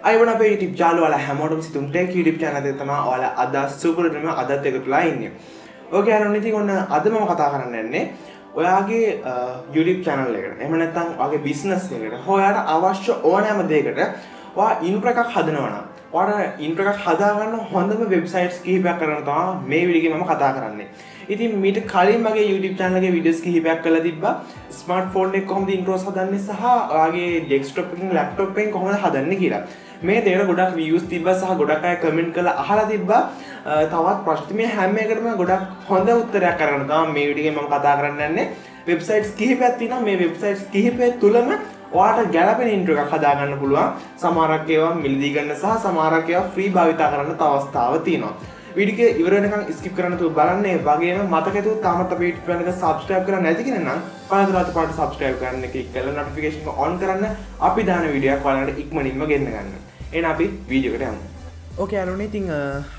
අයිබෝන් අපේ YouTube යාළුවලා හැමෝටම සිතුම්ටෙක් YouTube channel එකේ තමයි ඔයාලා අද සුපර්ම අදත් එකතුලා ඉන්නේ. ඕකේ යාළුවනේ ඉතින් ඔන්න අද මම කතා කරන්න යන්නේ ඔයාගේ YouTube channel එකට. එහෙම නැත්නම් ඔයාගේ business එකකට. ඔයාලට අවශ්‍ය ඕනෑම දෙයකට ඔයා intro එකක් හදනවා නම් ඔයාලට intro එකක් හදාගන්න හොඳම websites කිහිපයක් කරන්න තමයි මේ වීඩියෝ එකේ මම කතා කරන්නේ. ඉතින් මීට කලින් මගේ YouTube channel එකේ videos කිහිපයක් කරලා තිබ්බා. smartphone එක කොහොමද intros හදන්නේ සහ ඔයාගේ desktop එකකින් laptop එකකින් කොහොමද හදන්නේ කියලා. මේ දෙයට ගොඩක් views තිබ්බා සහ ගොඩක් අය comment කරලා අහලා තිබ්බා. තවත් ප්‍රශ්න මේ හැම එකකටම ගොඩක් හොඳ උත්තරයක් අරගෙන තමයි මේ වීඩියෝ එකේ මම කතා කරන්න යන්නේ. websites කිහිපයක් තියෙනවා. මේ websites කිහිපය තුලම ඔයාලට ගැළපෙන intro එකක් හදාගන්න පුළුවන්. සමහරක් ඒවා මිලදී ගන්න සහ සමහරක් ඒවා free භාවිතා කරන්න තව අවස්ථාවක් තියෙනවා. වීඩියෝ එක ඉවර වෙනකන් skip කරන්න තු බලන්න. ඒ වගේම මතක ඇතුව තාමත් අපේ YouTube channel එක subscribe කරලා නැති කෙනා නම් පළතුරට පාට subscribe කරන්න click කරලා notification එක on කරන්න. අපි දාන වීඩියෝ එක ඔයාලට ඉක්මනින්ම ගෙන්න ගන්න. එහෙනම් අපි වීඩියෝ එකට යමු. ඕකේ යාළුවනේ ඉතින්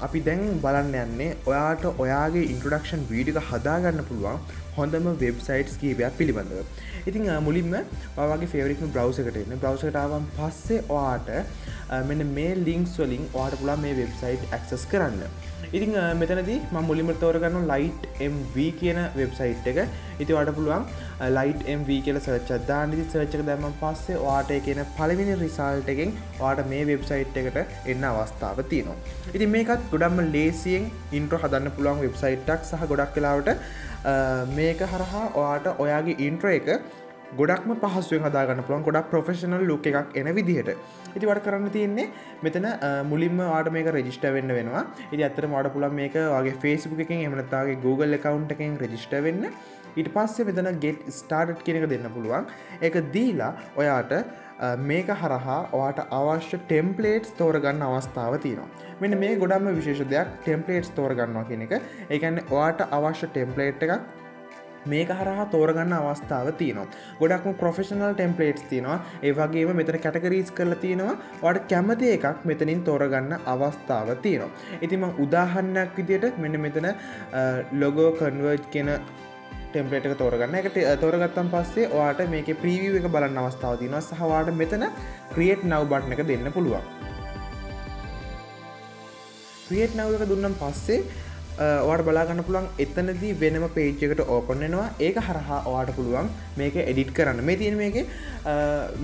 අපි දැන් බලන්න යන්නේ ඔයාට ඔයාගේ introduction වීඩියෝ එක හදාගන්න පුළුවන් හොඳම websites කීපයක් පිළිබඳව. ඉතින් මුලින්ම ඔයාගේ favorite browser එකට එන්න. browser එකට ආවම පස්සේ ඔයාට මෙන්න මේ links වලින් ඔයාට පුළුවන් මේ website access කරන්න. ඉතින් මෙතනදී මම මුලින්ම තෝරගන්නවා ලිග්htmv කියන website එක. ඉතින් ඔයාට පුළුවන් ලිග්htmv කියලා search එකක් දාන්න. ඉතින් search එක දැම්මම පස්සේ ඔයාට ඒකේන පළවෙනි result එකෙන් ඔයාට මේ website එකට එන්න අවස්ථාවක් තියෙනවා. ඉතින් මේකත් ගොඩක්ම ලේසියෙන් intro හදන්න පුළුවන් website එකක් සහ ගොඩක් වෙලාවට මේක හරහා ඔයාට ඔයාගේ intro එක ගොඩක්ම පහසුවෙන් හදාගන්න පුළුවන්. ගොඩක් ප්‍රොෆෙෂනල් ලුක් එකක් එන විදිහට. ඉතින් ඔයාලට කරන්න තියෙන්නේ මෙතන මුලින්ම ඔයාලට මේක රෙජිස්ටර් වෙන්න වෙනවා. ඉතින් ඇත්තටම ඔයාලට පුළුවන් මේක ඔයාගේ Facebook එකෙන් එහෙම නැත්නම් ඔයාගේ Google account එකෙන් රෙජිස්ටර් වෙන්න. ඊට පස්සේ මෙතන get started කියන එක දෙන්න පුළුවන්. ඒක දීලා ඔයාට මේක හරහා ඔයාට අවශ්‍ය templates තෝරගන්න අවස්ථාව තියෙනවා. මෙන්න මේ ගොඩක්ම විශේෂ දෙයක් templates තෝරගන්නවා කියන එක. ඒ කියන්නේ ඔයාට අවශ්‍ය template එකක් මේක හරහා තෝරගන්න අවස්ථාව තියෙනවා. ගොඩක්ම ප්‍රොෆෙෂනල් ටෙම්ප්ලේට්ස් තියෙනවා. ඒ වගේම මෙතන කැටගරීස් කරලා තියෙනවා. ඔයාලට කැමති එකක් මෙතනින් තෝරගන්න අවස්ථාව තියෙනවා. ඉතින් මම උදාහරණයක් විදියට මෙන්න මෙතන logo converge කියන ටෙම්ප්ලේට් එක තෝරගන්න. ඒක තෝරගත්තන් පස්සේ ඔයාලට මේකේ ප්‍රීවියු එක බලන්න අවස්ථාව තියෙනවා. සහ ඔයාලට මෙතන create now button එක දෙන්න පුළුවන්. create now එක දුන්නාන් පස්සේ ඔයාට බලා ගන්න පුළුවන් එතනදී වෙනම page එකට open වෙනවා. ඒක හරහා ඔයාට පුළුවන් මේක edit කරන්න. මේ තියෙන මේකේ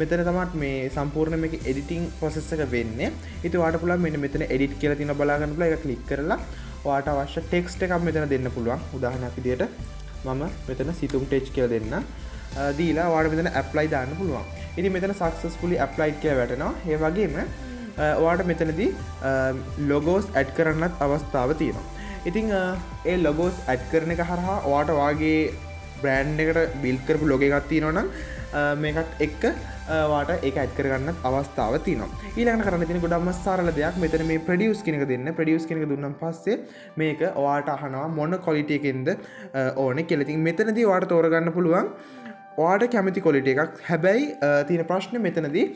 මෙතන තමයි මේ සම්පූර්ණ මේකේ editing process එක වෙන්නේ. ඉතින් ඔයාට පුළුවන් මෙන්න මෙතන edit කියලා තියෙනවා බලා ගන්න පුළුවන්. ඒක click කරලා ඔයාට අවශ්‍ය text එකක් මෙතන දෙන්න පුළුවන්. උදාහරණයක් විදියට මම මෙතන sithumtech කියලා දෙන්න. දීලා ඔයාට මෙතන apply දාන්න පුළුවන්. ඉතින් මෙතන successfully applied කියලා වැටෙනවා. ඒ වගේම ඔයාට මෙතනදී logos add කරන්නත් අවස්ථාව තියෙනවා. ඉතින් ඒ logos add කරන එක හරහා ඔයාට ඔයාගේ brand එකට build කරපු logo එකක් තියෙනවා නම් මේකත් එක්ක ඔයාට ඒක add කරගන්නත් අවස්ථාව තියෙනවා. ඊළඟට කරන්න තියෙන ගොඩක්ම සරල දෙයක් මෙතන මේ produce කියන එක දෙන්න. produce කියන එක දුන්නාන් පස්සේ මේක ඔයාට අහනවා මොන quality එකකින්ද ඕනේ කියලා. ඉතින් මෙතනදී ඔයාට තෝරගන්න පුළුවන් ඔයාට කැමති quality එකක්. හැබැයි තියෙන ප්‍රශ්නේ මෙතනදී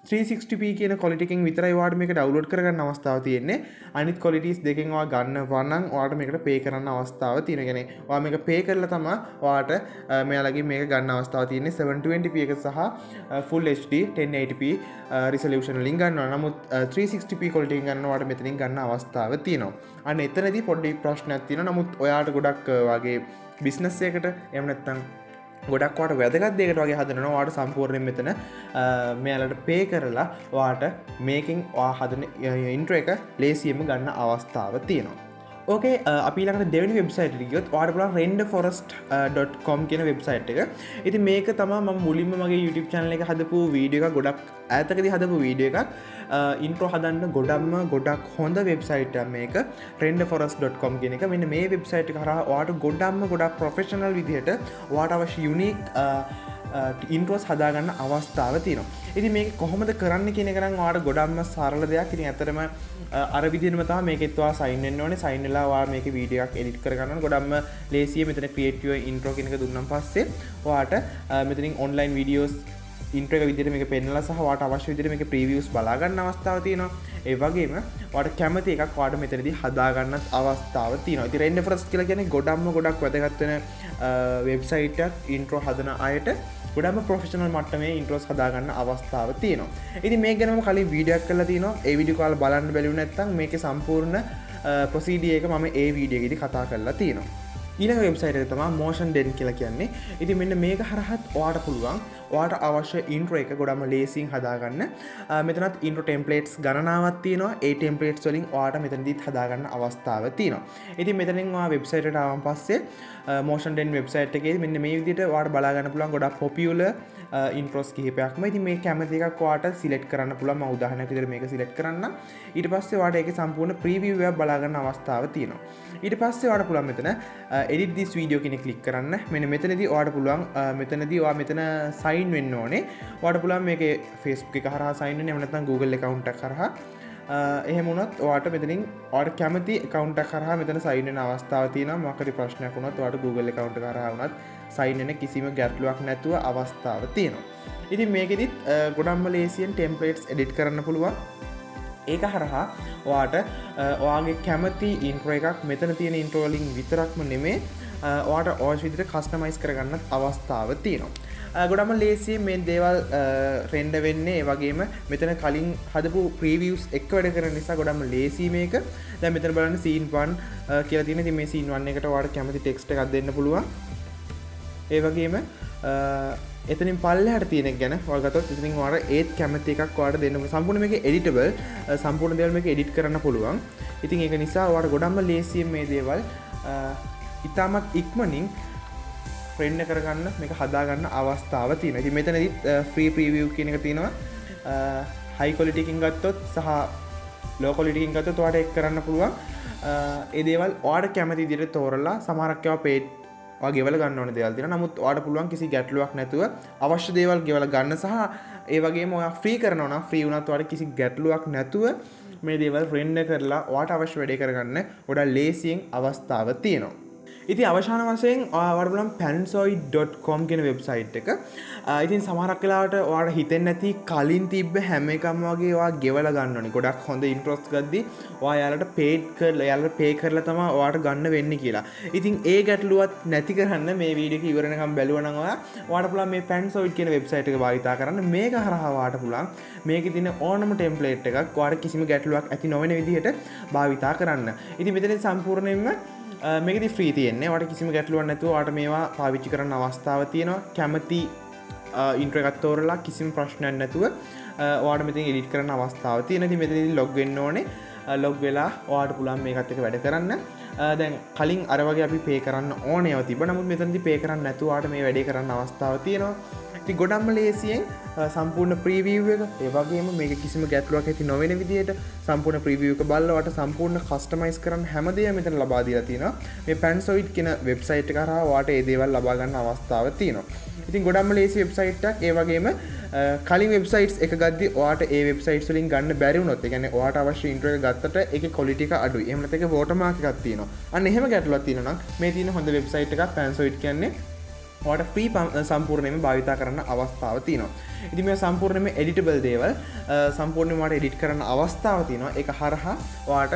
360p කියන quality එකෙන් විතරයි ඔයාට මේක download කරගන්න අවස්ථාව තියෙන්නේ. අනිත් qualities දෙකෙන් ඔයා ගන්නවා නම් ඔයාට මේකට pay කරන්න අවස්ථාව තියෙනවා. කියන්නේ ඔයා මේක pay කරලා තමයි ඔයාට මෙයාලගේ මේක ගන්න අවස්ථාව තියෙන්නේ. 720p එක සහ full HD 1080p resolution වලින් ගන්නවා. නමුත් 360p quality එකෙන් ගන්න ඔයාට මෙතනින් ගන්න අවස්ථාව තියෙනවා. අන්න එතනදී පොඩි ප්‍රශ්නයක් තියෙනවා. නමුත් ඔයාට ගොඩක් වගේ business එකකට එහෙම නැත්නම් ගොඩක් වාට වැදගත් දෙයකට වගේ හදනවා. ඔයාට සම්පූර්ණයෙන් මෙතන මෙයාලට pay කරලා ඔයාට මේකෙන් ඔයා හදන intro එක ලේසියෙන්ම ගන්න අවස්ථාව තියෙනවා. ඕකේ අපි ඊළඟට දෙවෙනි වෙබ්සයිට් එකට ගියොත් ඔයාට පුළුවන් renderforest.com කියන වෙබ්සයිට් එක. ඉතින් මේක තමයි මම මුලින්ම මගේ YouTube channel එක හදපු වීඩියෝ එකක්. ගොඩක් ඈතකදී හදපු වීඩියෝ එකක්. intro හදන්න ගොඩක් හොඳ වෙබ්සයිට් එකක් මේක. renderforest.com කියන එක. මෙන්න මේ වෙබ්සයිට් එක හරහා ඔයාට ගොඩක් ප්‍රොෆෙෂනල් විදිහට ඔයාට අවශ්‍ය unique intros හදාගන්න අවස්ථාව තියෙනවා. ඉතින් මේක කොහොමද කරන්න කියන එක නම් ඔයාට ගොඩක්ම සරල දෙයක්. ඉතින් ඇත්තටම අර විදිහටම තමයි මේකෙත් ඔයා sign වෙන්න ඕනේ. sign වෙලා ඔයා මේකේ වීඩියෝ එකක් edit කර ගන්න ඕනේ. ගොඩක්ම ලේසියි. මෙතන create your intro කියන එක දුන්නාන් පස්සේ ඔයාට මෙතනින් online videos intro එක විදිහට මේක පෙන්නලා සහ ඔයාට අවශ්‍ය විදිහට මේකේ previews බලා ගන්න අවස්ථාව තියෙනවා. ඒ වගේම ඔයාට කැමති එකක් ඔයාට මෙතනදී හදා ගන්නත් අවස්ථාව තියෙනවා. ඉතින් renderforest කියලා කියන්නේ ගොඩක් වැදගත් වෙන වෙබ්සයිට් එකක් intro හදන අයට ගොඩක්ම ප්‍රොෆෙෂනල් මට්ටමේ ඉන්ට්‍රෝස් හදාගන්න අවස්ථාව තියෙනවා. ඉතින් මේක ගැන මම කලින් වීඩියෝ එකක් කරලා තිනවා. ඒ වීඩියෝ කාල බලන්න බැලුව නැත්නම් මේකේ සම්පූර්ණ ප්‍රොසීඩියර් එක මම ඒ වීඩියෝ එකේදී කතා කරලා තියෙනවා. ඊළඟ වෙබ්සයිට් එක තමයි motion den කියලා කියන්නේ. ඉතින් මෙන්න මේක හරහත් ඔයාලට පුළුවන් ඔයාලට අවශ්‍ය intro එක ගොඩම ලේසියෙන් හදාගන්න. මෙතනත් intro templates ගණනාවක් තියෙනවා. ඒ templates වලින් ඔයාලට මෙතනදිත් හදාගන්න අවස්ථාවක් තියෙනවා. ඉතින් මෙතනින් ඔයා වෙබ්සයිට් එකට ආවන් පස්සේ motion den වෙබ්සයිට් එකේ මෙන්න මේ විදිහට ඔයාලට බලා ගන්න පුළුවන් ගොඩක් popular intros කිහිපයක්ම. ඉතින් මේ කැමති එකක් ඔයාලට select කරන්න පුළුවන්. මම උදාහරණයක් විදිහට මේක select කරන්න. ඊට පස්සේ ඔයාලට ඒකේ සම්පූර්ණ preview එකක් බලා ගන්න අවස්ථාවක් තියෙනවා. ඊට පස්සේ ඔයාලට පුළුවන් මෙතන edit this video කියන ක්ලික් කරන්න. මෙන්න මෙතනදී ඔයාලට පුළුවන් මෙතනදී ඔයා මෙතන sign වෙන්න ඕනේ. ඔයාලට පුළුවන් මේකේ Facebook එක හරහා sign වෙන්න. එහෙම නැත්නම් Google account එක හරහා. එහෙම වුණොත් ඔයාලට මෙතනින් ඔයාලට කැමති account එක හරහා මෙතන sign වෙන අවස්ථාවක් තියෙනවා. මොකක්ද ප්‍රශ්නයක් වුණොත් ඔයාලට Google account එක හරහා වුණත් sign වෙන කිසිම ගැටලුවක් නැතුව අවස්ථාවක් තියෙනවා. ඉතින් මේකෙදිත් ගොඩක්ම ලේසියෙන් templates edit කරන්න පුළුවන්. ඒක හරහා ඔයාට ඔයාගේ කැමති ඉන්ට්‍රෝ එකක් මෙතන තියෙන ඉන්ට්‍රෝ වලින් විතරක්ම නෙමෙයි ඔයාට අවශ්‍ය විදිහට කස්ටමයිස් කරගන්නත් අවස්ථාව තියෙනවා. ගොඩක්ම ලේසියෙන් මේ දේවල් රෙන්ඩර් වෙන්නේ ඒ වගේම මෙතන කලින් හදපු ප්‍රීවියුස් එක වැඩ කරන නිසා ගොඩක්ම ලේසි මේක. දැන් මෙතන බලන්න scene 1 කියලා තියෙන. ඉතින් මේ scene 1 එකට ඔයාට කැමති ටෙක්ස්ට් එකක් දෙන්න පුළුවන්. ඒ වගේම එතනින් පල්ලෙහාට තියෙන එක ගැන ඔයාලා ගත්තොත් ඉතින් ඔයාලා ඒත් කැමති එකක් ඔයාලට දෙන්න පුළුවන්. සම්පූර්ණ මේක එඩිටබල්. සම්පූර්ණ දේවල් මේක එඩිට් කරන්න පුළුවන්. ඉතින් ඒක නිසා ඔයාලා ගොඩක්ම ලේසියෙන් මේ දේවල් ඉතාමත් ඉක්මනින් රෙන්ඩර් කරගන්න මේක හදාගන්න අවස්ථාව තියෙනවා. ඉතින් මෙතනදිත් ෆ්‍රී ප්‍රීවියු කියන එක තියෙනවා. හයි ක්වොලිටි එකකින් ගත්තොත් සහ ලෝ ක්වොලිටි එකකින් ගත්තොත් ඔයාලට ඒක කරන්න පුළුවන්. ඒ දේවල් ඔයාලට කැමති විදිහට තෝරලා සමහරක් ඒවා පේඩ් ගෙවල ගන්න ඕන දේවල් තියෙනවා. නමුත් ඔයාලට පුළුවන් කිසි ගැටලුවක් නැතුව අවශ්‍ය දේවල් ගෙවලා ගන්න සහ ඒ වගේම ඔයා ෆ්‍රී කරනවා නම් ෆ්‍රී වුණත් ඔයාලට කිසි ගැටලුවක් නැතුව මේ දේවල් රෙන්ඩර් කරලා ඔයාලට අවශ්‍ය වැඩේ කරගන්න ගොඩක් ලේසියෙන් අවස්ථාවක් තියෙනවා. ඉතින් අවසාන වශයෙන් ඔයාලට බලන්න pansoid.com කියන වෙබ්සයිට් එක. ඉතින් සමහරක් වෙලාවට ඔයාලට හිතෙන්නේ නැති කලින් තිබ්බ හැම එකම වගේ ඔයා ගෙවලා ගන්න ඕනේ. ගොඩක් හොඳ ඉන්ට්‍රොස් ගද්දි ඔයාලට පේඩ් කරලා එයාලට පේ කරලා තමයි ඔයාලට ගන්න වෙන්නේ කියලා. ඉතින් ඒ ගැටලුවත් නැති කරන්න මේ වීඩියෝ එක ඉවර වෙනකම් බැලුවා නම් ඔයාලට පුළුවන් මේ pansoid කියන වෙබ්සයිට් එක භාවිතා කරන්න. මේක හරහා ඔයාලට පුළුවන් මේකේ තියෙන ඕනම ටෙම්ප්ලේට් එකක් ඔයාලට කිසිම ගැටලුවක් ඇති නොවන විදිහට භාවිතා කරන්න. ඉතින් මෙතන සම්පූර්ණයෙන්ම මේකදී ෆ්‍රී තියෙන්නේ. ඔයාලට කිසිම ගැටලුවක් නැතුව ඔයාලට මේවා පාවිච්චි කරන්න අවස්ථාවක් තියෙනවා. කැමති ඉන්ට්‍රෝ එකක් තෝරලා කිසිම ප්‍රශ්නයක් නැතුව ඔයාලට මෙතන එඩිට් කරන්න අවස්ථාවක් තියෙනවා. ඉතින් මෙතනදී ලොග් වෙන්න ඕනේ. ලොග් වෙලා ඔයාලට පුළුවන් මේකත් එක්ක වැඩ කරන්න. දැන් කලින් අර වගේ අපි පේ කරන්න ඕනේ ඒවා තිබ්බා. නමුත් මෙතනදී පේ කරන්න නැතුව ඔයාලට මේ වැඩේ කරන්න අවස්ථාවක් තියෙනවා. ඉතින් ගොඩක්ම ලේසියෙන් සම්පූර්ණ ප්‍රීවියු එක ඒ වගේම මේක කිසිම ගැටලුවක් ඇති නොවන විදිහට සම්පූර්ණ ප්‍රීවියු එක බලලා ඔයාලට සම්පූර්ණ කස්ටමයිස් කරන්න හැමදේම මෙතන ලබා දීලා තියෙනවා. මේ pansoid කියන වෙබ්සයිට් එක කරා ඔයාලට මේ දේවල් ලබා ගන්න අවස්ථාව තියෙනවා. ඉතින් ගොඩක්ම ලේසි වෙබ්සයිට් එකක්. ඒ වගේම කලින් වෙබ්සයිට්ස් එක ගද්දි ඔයාලට ඒ වෙබ්සයිට්ස් වලින් ගන්න බැරි වුණොත් ඒ කියන්නේ ඔයාලට අවශ්‍ය ඉන්ට්‍රෝ එක ගත්තට ඒකේ ක්වොලිටි එක අඩුයි. එහෙම නැත්නම් ඒකේ වෝටර්මාක් එකක් තියෙනවා. අන්න එහෙම ගැටලුවක් තියෙනවා නම් මේ තියෙන හොඳ වෙබ්සයිට් එකක් pansoid කියන්නේ ඔයාලට ෆ්‍රී සම්පූර්ණයෙන්ම භාවිතා කරන්න අවස්ථාව තියෙනවා. ඉතින් මේ සම්පූර්ණයෙන්ම එඩිටබල් දේවල් සම්පූර්ණයෙන්ම ඔයාලට එඩිට් කරන්න අවස්ථාව තියෙනවා. ඒක හරහා ඔයාලට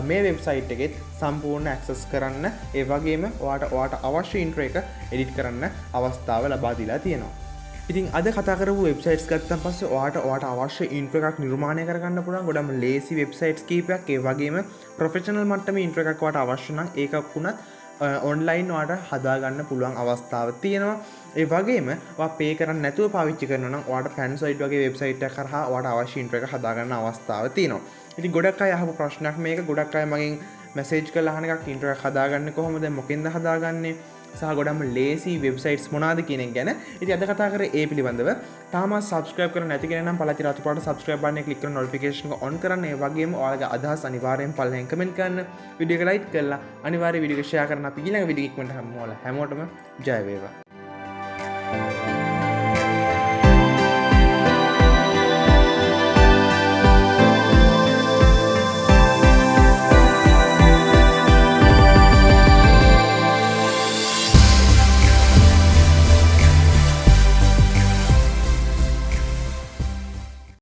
මේ වෙබ්සයිට් එකෙත් සම්පූර්ණ ඇක්සස් කරන්න ඒ වගේම ඔයාලට අවශ්‍ය ඉන්ට්‍රෝ එක එඩිට් කරන්න අවස්ථාව ලබා දීලා තියෙනවා. ඉතින් අද කතා කරපු වෙබ්සයිට්ස් ගත්තන් පස්සේ ඔයාලට අවශ්‍ය ඉන්ට්‍රෝ එකක් නිර්මාණය කරගන්න පුළුවන් ගොඩම ලේසි වෙබ්සයිට්ස් කීපයක්. ඒ වගේම ප්‍රොෆෙෂනල් මට්ටමේ ඉන්ට්‍රෝ එකක් ඔයාලට අවශ්‍ය නම් ඒකක් වුණත් ඔන්ලයින් ඔයාලට හදාගන්න පුළුවන් අවස්ථාවක් තියෙනවා. ඒ වගේම ඔයා පේ කරන්න නැතුව පාවිච්චි කරනවා නම් ඔයාලට pansoid වගේ වෙබ්සයිට් එකක් කරහා ඔයාලට අවශ්‍ය ඉන්ට්‍රෝ එක හදාගන්න අවස්ථාවක් තියෙනවා. ඉතින් ගොඩක් අය අහපු ප්‍රශ්නයක් මේක. ගොඩක් අය මගෙන් මැසේජ් කරලා අහන එකක් ඉන්ට්‍රෝ එකක් හදාගන්නේ කොහොමද? මොකෙන්ද හදාගන්නේ? සහ ගොඩක්ම ලේසි වෙබ්සයිට්ස් මොනවාද කියන එක ගැන. ඉතින් අද කතා කරේ ඒ පිළිබඳව. තාමත් subscribe කරලා නැති කෙනා නම් පළති රතු පාට subscribe button එක click කරලා notification එක on කරන්න. ඒ වගේම ඔයාලගේ අදහස් අනිවාර්යෙන් පල්ලෙන් comment කරන්න. වීඩියෝ එක like කරලා අනිවාර්යෙන් වීඩියෝ එක share කරන්න. අපි ඊළඟ වීඩියෝ එකක් ඉක්මනට හැමෝටම ජය වේවා.